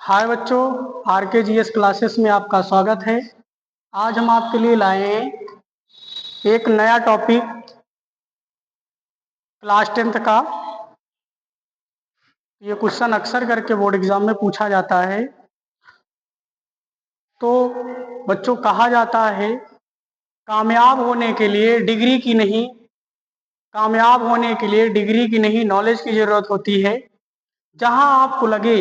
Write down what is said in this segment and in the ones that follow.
हाय बच्चों, RKGS classes में आपका स्वागत है। आज हम आपके लिए लाए हैं एक नया टॉपिक क्लास 10th का। ये क्वेश्चन अक्सर करके बोर्ड एग्जाम में पूछा जाता है। तो बच्चों, कहा जाता है कामयाब होने के लिए डिग्री की नहीं कामयाब होने के लिए डिग्री की नहीं नॉलेज की ज़रूरत होती है। जहां आपको लगे,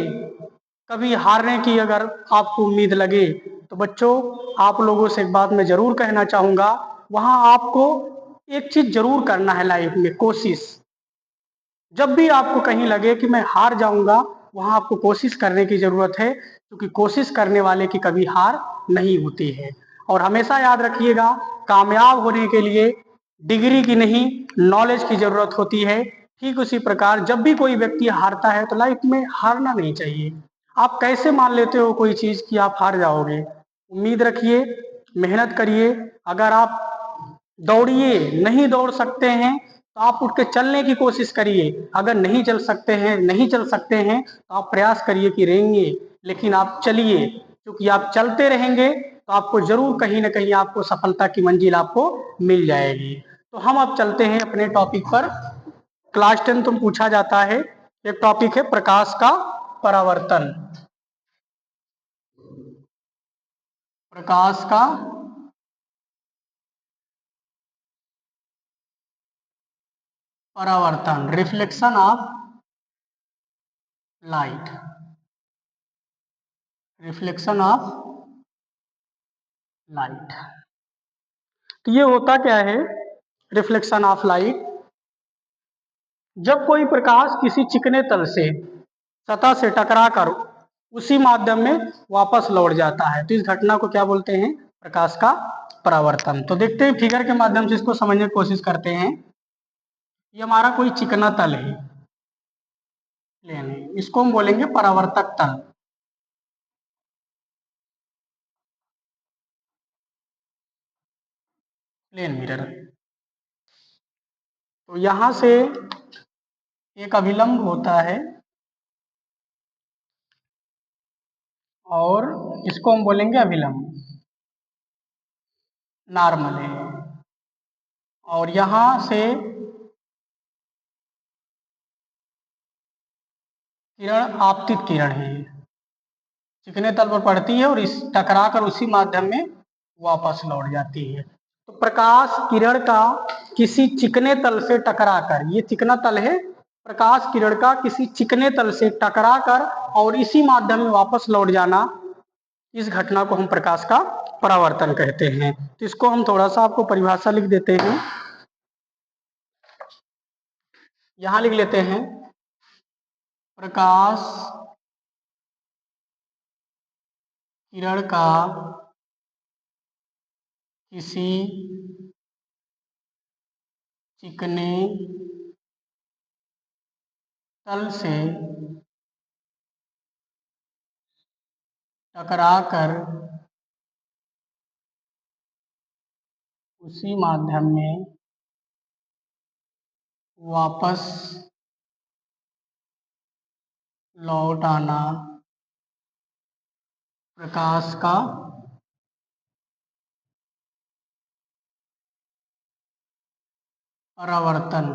कभी हारने की अगर आपको उम्मीद लगे, तो बच्चों आप लोगों से एक बात मैं जरूर कहना चाहूंगा, वहां आपको एक चीज जरूर करना है लाइफ में, कोशिश। जब भी आपको कहीं लगे कि मैं हार जाऊंगा, वहां आपको कोशिश करने की जरूरत है, क्योंकि कोशिश करने वाले की कभी हार नहीं होती है। और हमेशा याद रखिएगा, कामयाब होने के लिए डिग्री की नहीं नॉलेज की जरूरत होती है। ठीक उसी प्रकार जब भी कोई व्यक्ति हारता है तो लाइफ में हारना नहीं चाहिए। आप कैसे मान लेते हो कोई चीज कि आप हार जाओगे? उम्मीद रखिए, मेहनत करिए। अगर आप दौड़िए, नहीं दौड़ सकते हैं तो आप उठ के चलने की कोशिश करिए। अगर नहीं चल सकते हैं तो आप प्रयास करिए कि रहेंगे, लेकिन आप चलिए, क्योंकि आप चलते रहेंगे तो आपको जरूर कहीं ना कहीं आपको सफलता की मंजिल आपको मिल जाएगी। तो हम अब चलते हैं अपने टॉपिक पर। क्लास 10 तुम पूछा जाता है, एक टॉपिक है प्रकाश का परावर्तन। प्रकाश का परावर्तन, reflection of light. Reflection of light. तो ये होता क्या है, रिफ्लेक्शन ऑफ लाइट? जब कोई प्रकाश किसी चिकने तल से, सतह से टकराकर उसी माध्यम में वापस लौट जाता है, तो इस घटना को क्या बोलते हैं? प्रकाश का परावर्तन। तो देखते हैं, फिगर के माध्यम से इसको समझने की कोशिश करते हैं। ये हमारा कोई चिकना तल है, प्लेन है, इसको हम बोलेंगे परावर्तक तल। Plane mirror. तो यहां से एक अभिलंब होता है और इसको हम बोलेंगे अभिलंब, नॉर्मल है। और यहां से किरण आपतित किरण है, चिकने तल पर पड़ती है और इस टकरा कर उसी माध्यम में वापस लौट जाती है। तो प्रकाश किरण का किसी चिकने तल से टकराकर, ये चिकना तल है, प्रकाश किरण का किसी चिकने तल से टकराकर और इसी माध्यम में वापस लौट जाना, इस घटना को हम प्रकाश का परावर्तन कहते हैं। तो इसको हम थोड़ा सा आपको परिभाषा लिख देते हैं, यहां लिख लेते हैं। प्रकाश किरण का किसी चिकने तल से टकराकर उसी माध्यम में वापस लौट आना प्रकाश का परावर्तन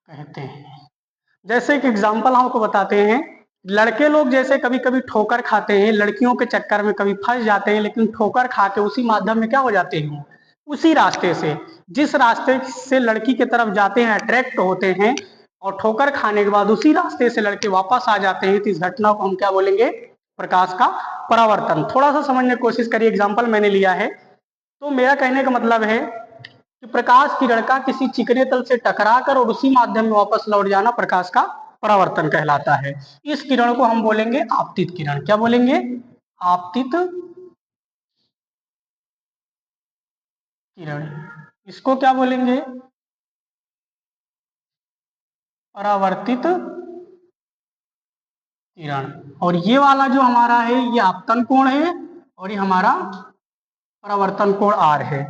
कहते हैं। जैसे एक एग्जाम्पल हम आपको बताते हैं, लड़के लोग जैसे कभी कभी ठोकर खाते हैं, लड़कियों के चक्कर में कभी फंस जाते हैं, लेकिन ठोकर खा के उसी माध्यम में क्या हो जाते हैं, उसी रास्ते से, जिस रास्ते से लड़की की तरफ जाते हैं, अट्रैक्ट होते हैं, और ठोकर खाने के बाद उसी रास्ते से लड़के वापस आ जाते हैं, तो इस घटना को हम क्या बोलेंगे? प्रकाश का परावर्तन। थोड़ा सा समझने की कोशिश करिए, एग्जाम्पल मैंने लिया है। तो मेरा कहने का मतलब है कि प्रकाश किरण का किसी चिकने तल से टकराकर और उसी माध्यम में वापस लौट जाना प्रकाश का परावर्तन कहलाता है। इस किरण को हम बोलेंगे आपतित किरण। क्या बोलेंगे? आपतित किरण। इसको क्या बोलेंगे? परावर्तित किरण। और ये वाला जो हमारा है, ये आपतन कोण है, और ये हमारा परावर्तन कोण आर है।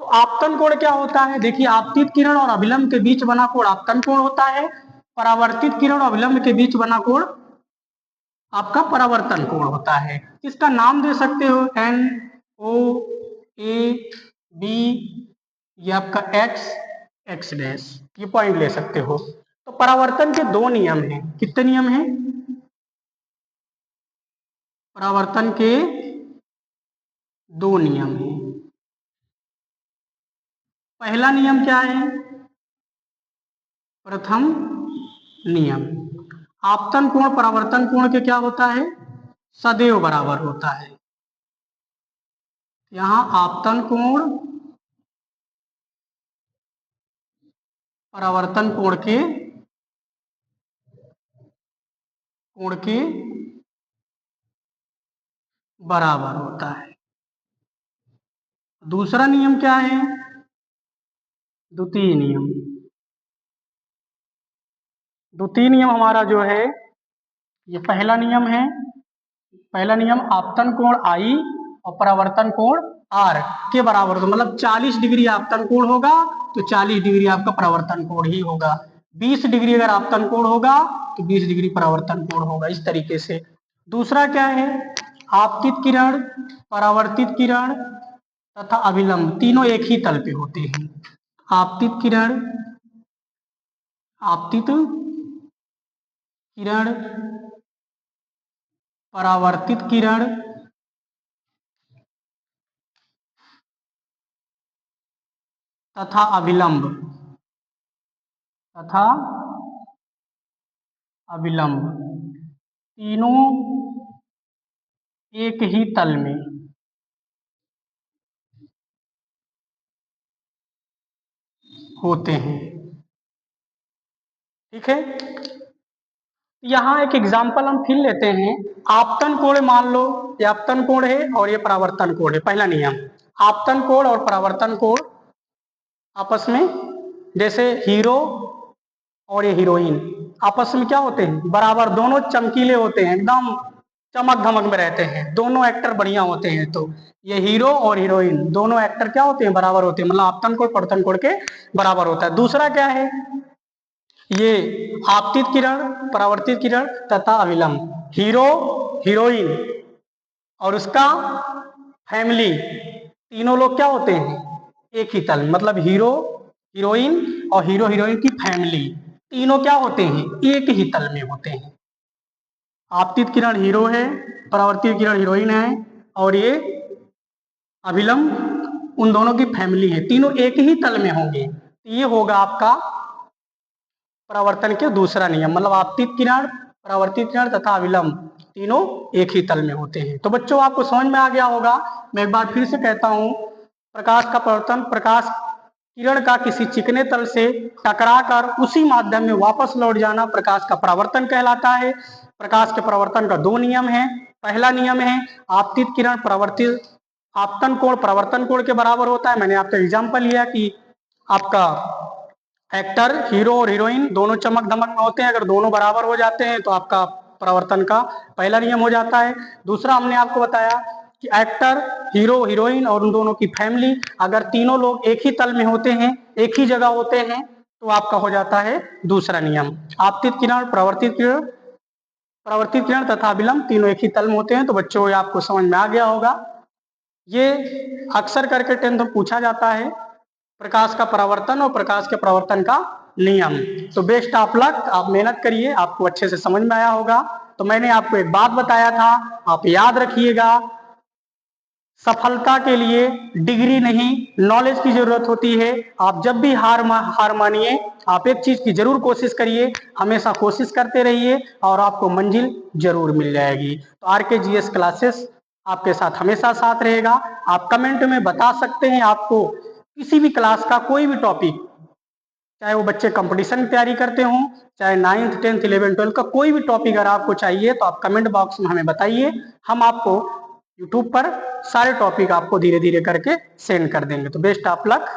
तो आपतन कोण क्या होता है? देखिए, आपतित किरण और अभिलंब के बीच बना कोण आपतन कोण होता है। परावर्तित किरण और अभिलंब के बीच बना कोण आपका परावर्तन कोण होता है। इसका नाम दे सकते हो एन, ओ, ए, बी, ये आपका एक्स, एक्स डैश, ये पॉइंट ले सकते हो। तो परावर्तन के दो नियम हैं। कितने नियम हैं? परावर्तन के दो नियम हैं। पहला नियम क्या है? प्रथम नियम, आपतन कोण परावर्तन कोण के क्या होता है? सदैव बराबर होता है। यहां आपतन कोण परावर्तन कोण के बराबर होता है। दूसरा नियम क्या है? द्वितीय नियम। द्वितीय नियम हमारा जो है, ये पहला नियम है। पहला नियम आपतन कोण आई और परावर्तन कोण आर के बराबर होगा। मतलब 40 डिग्री आपतन कोण होगा तो 40 डिग्री आपका परावर्तन कोण ही होगा। 20 डिग्री अगर आपतन कोण होगा तो 20 डिग्री परावर्तन कोण होगा, इस तरीके से। दूसरा क्या है? आपतित किरण, परावर्तित किरण तथा अभिलंब तीनों एक ही तल पे होते हैं। आपतित किरण, आपतित किरण, परावर्तित किरण तथा अभिलंब तीनों एक ही तल में होते हैं। ठीक है, यहां एक एग्जाम्पल हम फिर लेते हैं। आपतन कोण मान लो, ये आपतन कोण है और ये परावर्तन कोण है। पहला नियम, आपतन कोण और परावर्तन कोण आपस में, जैसे हीरो और ये हीरोइन आपस में क्या होते हैं? बराबर, दोनों चमकीले होते हैं, एकदम चमक धमक में रहते हैं, दोनों एक्टर बढ़िया होते हैं। तो ये हीरो और हीरोइन दोनों एक्टर क्या होते हैं? बराबर होते हैं। मतलब आपतन कोण परावर्तन कोण के बराबर होता है। दूसरा क्या है? ये आपतित किरण, परावर्तित किरण तथा अभिलंब, हीरो, हीरोइन और उसका फैमिली, तीनों लोग क्या होते हैं? एक ही तल। मतलब हीरो, हीरोइन और हीरो हीरोइन की फैमिली तीनों क्या होते हैं? एक ही तल में होते हैं। आपतित किरण हीरो है, परावर्तित किरण हीरोइन है और ये अभिलंब उन दोनों की फैमिली है, तीनों एक ही तल में होंगे। ये होगा आपका परावर्तन के दूसरा नियम। मतलब आपतित किरण, परावर्तित किरण तथा अभिलंब तीनों एक ही तल में होते हैं। तो बच्चों आपको समझ में आ गया होगा। मैं एक बार फिर से कहता हूं, प्रकाश का परावर्तन, प्रकाश किरण का किसी चिकने तल से टकराकर उसी माध्यम में वापस लौट जाना प्रकाश का परावर्तन कहलाता है। प्रकाश के परावर्तन का दो नियम है। पहला नियम है आपतित किरण परावर्तित, आपतन कोण परावर्तन कोण के बराबर होता है। मैंने आपका एग्जाम्पल लिया कि आपका एक्टर, हीरो और हीरोइन दोनों चमक धमक में होते हैं। अगर दोनों बराबर हो जाते हैं तो आपका परावर्तन का पहला नियम हो जाता है। दूसरा हमने आपको बताया कि एक्टर, हीरो, हीरोइन और उन दोनों की फैमिली, अगर तीनों लोग एक ही तल में होते हैं, एक ही जगह होते हैं, तो आपका हो जाता है दूसरा नियम। आपतित किरण, परावर्तित किरण तथा अभिलंब तीनों एक ही तल में होते हैं। तो बच्चों ये आपको समझ में आ गया होगा। ये अक्सर करके 10th में पूछा जाता है, प्रकाश का परावर्तन और प्रकाश के परावर्तन का नियम। तो बेस्ट ऑफ लक, आप मेहनत करिए, आपको अच्छे से समझ में आया होगा। तो मैंने आपको एक बात बताया था, आप याद रखिएगा, सफलता के लिए डिग्री नहीं नॉलेज की जरूरत होती है। आप जब भी हार मानिए, आप एक चीज की जरूर कोशिश करिए, हमेशा कोशिश करते रहिए और आपको मंजिल जरूर मिल जाएगी। तो RKGS क्लासेस आपके साथ हमेशा साथ रहेगा। आप कमेंट में बता सकते हैं आपको किसी भी क्लास का कोई भी टॉपिक, चाहे वो बच्चे कंपटीशन की तैयारी करते हों, चाहे 9th 10th 11th 12th का कोई भी टॉपिक अगर आपको चाहिए तो आप कमेंट बॉक्स में हमें बताइए। हम आपको यूट्यूब पर सारे टॉपिक आपको धीरे धीरे करके सेंड कर देंगे। तो बेस्ट ऑफ लक।